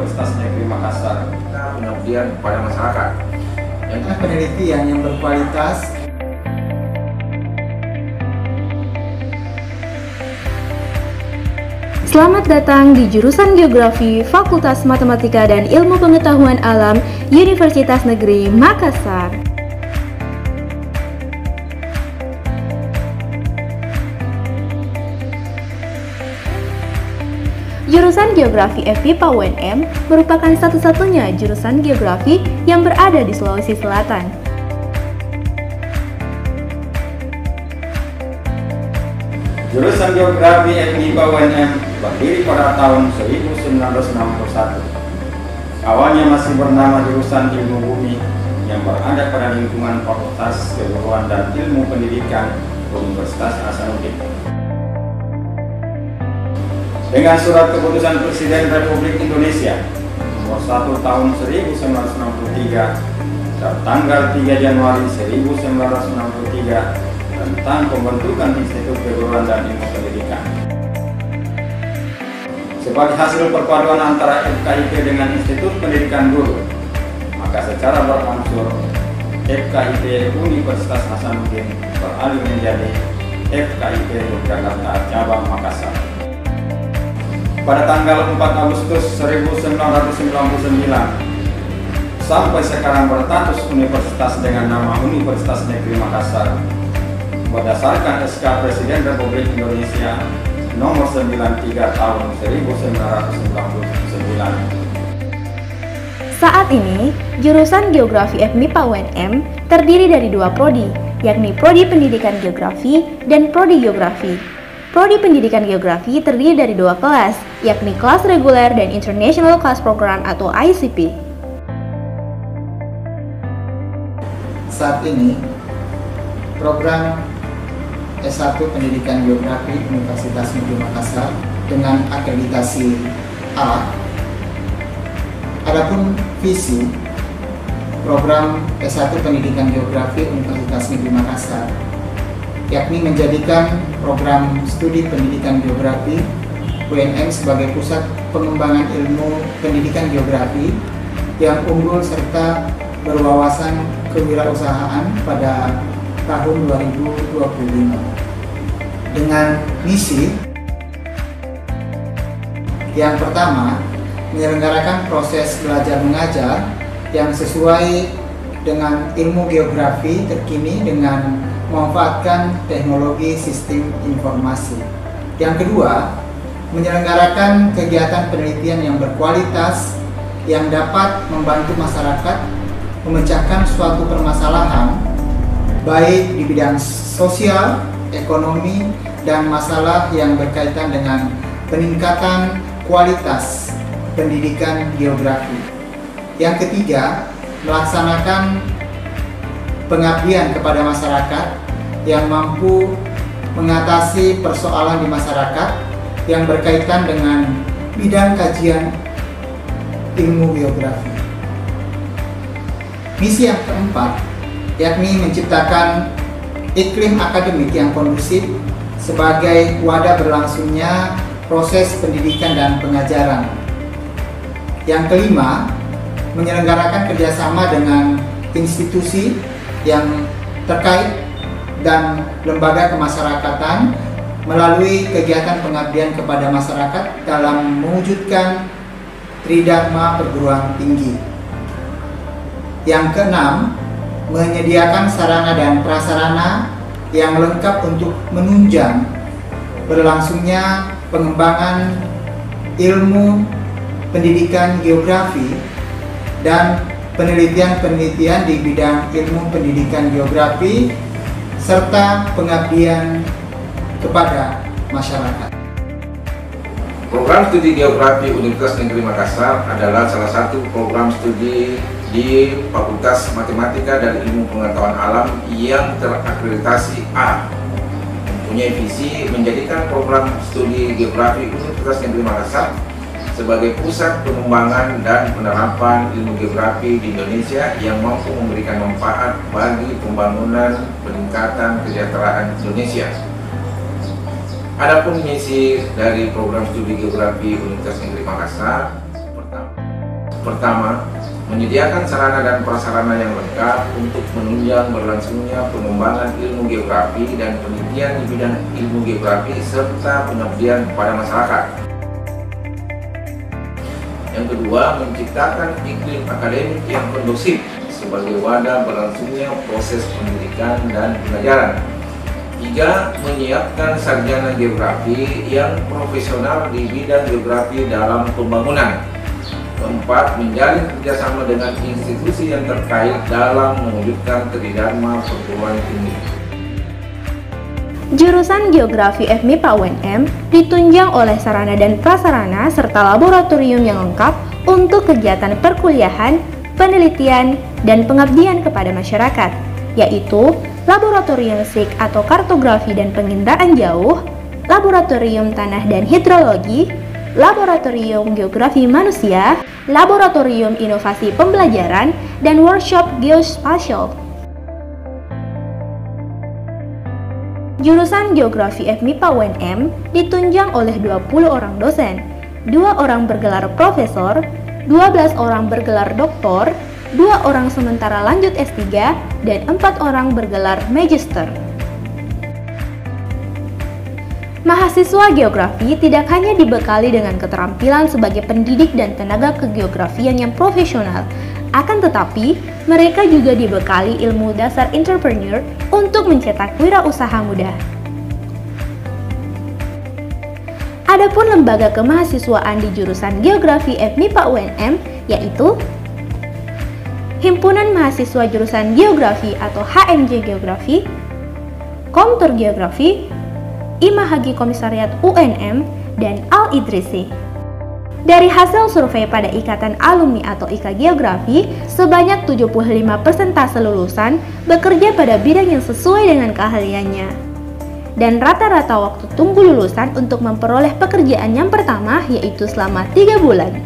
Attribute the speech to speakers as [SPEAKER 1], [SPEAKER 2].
[SPEAKER 1] Universitas Negeri Makassar.
[SPEAKER 2] Pengabdian kepada masyarakat.
[SPEAKER 3] Penelitian yang berkualitas.
[SPEAKER 4] Selamat datang di jurusan Geografi Fakultas Matematika dan Ilmu Pengetahuan Alam Universitas Negeri Makassar. Jurusan Geografi FIPA UNM merupakan satu-satunya jurusan geografi yang berada di Sulawesi Selatan.
[SPEAKER 1] Jurusan Geografi FIPA UNM berdiri pada tahun 1961. Awalnya masih bernama jurusan Ilmu Bumi yang berada pada lingkungan Fakultas Keguruan dan Ilmu Pendidikan Universitas Hasanuddin. Dengan surat keputusan Presiden Republik Indonesia nomor 1 tahun 1963 tertanggal 3 Januari 1963 tentang pembentukan Institut Keguruan dan Ilmu Pendidikan. Sebagai hasil perpaduan antara FKIP dengan Institut Pendidikan Guru, maka secara berangsur FKIP Universitas Hasanuddin beralih menjadi FKIP Yogyakarta Cabang Makassar. Pada tanggal 4 Agustus 1999 sampai sekarang berstatus universitas dengan nama Universitas Negeri Makassar berdasarkan SK Presiden Republik Indonesia nomor 93 tahun 1999.
[SPEAKER 4] Saat ini, jurusan Geografi FMIPA UNM terdiri dari dua prodi, yakni Prodi Pendidikan Geografi dan Prodi Geografi. Prodi Pendidikan Geografi terdiri dari dua kelas, yakni kelas reguler dan International Class Program atau ICP.
[SPEAKER 3] Saat ini, program S1 Pendidikan Geografi Universitas Negeri Makassar dengan akreditasi A. Adapun visi program S1 Pendidikan Geografi Universitas Negeri Makassar yakni menjadikan program studi pendidikan geografi UNM sebagai pusat pengembangan ilmu pendidikan geografi yang unggul serta berwawasan kewirausahaan pada tahun 2025 dengan misi yang pertama, menyelenggarakan proses belajar mengajar yang sesuai dengan ilmu geografi terkini dengan memanfaatkan teknologi sistem informasi. Yang kedua, menyelenggarakan kegiatan penelitian yang berkualitas yang dapat membantu masyarakat memecahkan suatu permasalahan baik di bidang sosial, ekonomi, dan masalah yang berkaitan dengan peningkatan kualitas pendidikan geografi. Yang ketiga, melaksanakan pengabdian kepada masyarakat yang mampu mengatasi persoalan di masyarakat yang berkaitan dengan bidang kajian ilmu geografi. Misi yang keempat, yakni menciptakan iklim akademik yang kondusif sebagai wadah berlangsungnya proses pendidikan dan pengajaran. Yang kelima, menyelenggarakan kerjasama dengan institusi yang terkait dan lembaga kemasyarakatan melalui kegiatan pengabdian kepada masyarakat dalam mewujudkan tridharma perguruan tinggi. Yang keenam, menyediakan sarana dan prasarana yang lengkap untuk menunjang berlangsungnya pengembangan ilmu pendidikan geografi dan penelitian-penelitian di bidang ilmu pendidikan geografi serta pengabdian kepada masyarakat.
[SPEAKER 2] Program Studi Geografi Universitas Negeri Makassar adalah salah satu program studi di Fakultas Matematika dan Ilmu Pengetahuan Alam yang terakreditasi A. Mempunyai visi menjadikan program studi Geografi Universitas Negeri Makassar sebagai pusat pengembangan dan penerapan ilmu geografi di Indonesia yang mampu memberikan manfaat bagi pembangunan peningkatan kesejahteraan Indonesia. Adapun misi dari program studi Geografi Universitas Negeri Makassar pertama, Pertama, menyediakan sarana dan prasarana yang lengkap untuk menunjang berlangsungnya pengembangan ilmu geografi dan penelitian di bidang ilmu geografi serta pengabdian kepada masyarakat. Yang kedua, menciptakan iklim akademik yang kondusif sebagai wadah berlangsungnya proses pendidikan dan pengajaran. Tiga, menyiapkan sarjana geografi yang profesional di bidang geografi dalam pembangunan. Keempat, menjalin kerjasama dengan institusi yang terkait dalam mewujudkan tridharma perguruan tinggi.
[SPEAKER 4] Jurusan Geografi FMIPA UNM ditunjang oleh sarana dan prasarana serta laboratorium yang lengkap untuk kegiatan perkuliahan, penelitian, dan pengabdian kepada masyarakat, yaitu Laboratorium SIK atau Kartografi dan Penginderaan Jauh, Laboratorium Tanah dan Hidrologi, Laboratorium Geografi Manusia, Laboratorium Inovasi Pembelajaran, dan Workshop Geospatial. Jurusan Geografi FMIPA UNM ditunjang oleh 20 orang dosen, 2 orang bergelar profesor, 12 orang bergelar doktor, 2 orang sementara lanjut S3, dan 4 orang bergelar magister. Mahasiswa geografi tidak hanya dibekali dengan keterampilan sebagai pendidik dan tenaga kegeografian yang profesional, akan tetapi mereka juga dibekali ilmu dasar entrepreneur untuk mencetak wirausaha muda. Adapun lembaga kemahasiswaan di jurusan Geografi FMIPA UNM yaitu Himpunan Mahasiswa Jurusan Geografi atau HMJ Geografi, Komtur Geografi, Imahagi Komisariat UNM, dan Al-Idrisi. Dari hasil survei pada Ikatan Alumni atau IKA Geografi, sebanyak 75% lulusan bekerja pada bidang yang sesuai dengan keahliannya. Dan rata-rata waktu tunggu lulusan untuk memperoleh pekerjaan yang pertama yaitu selama 3 bulan.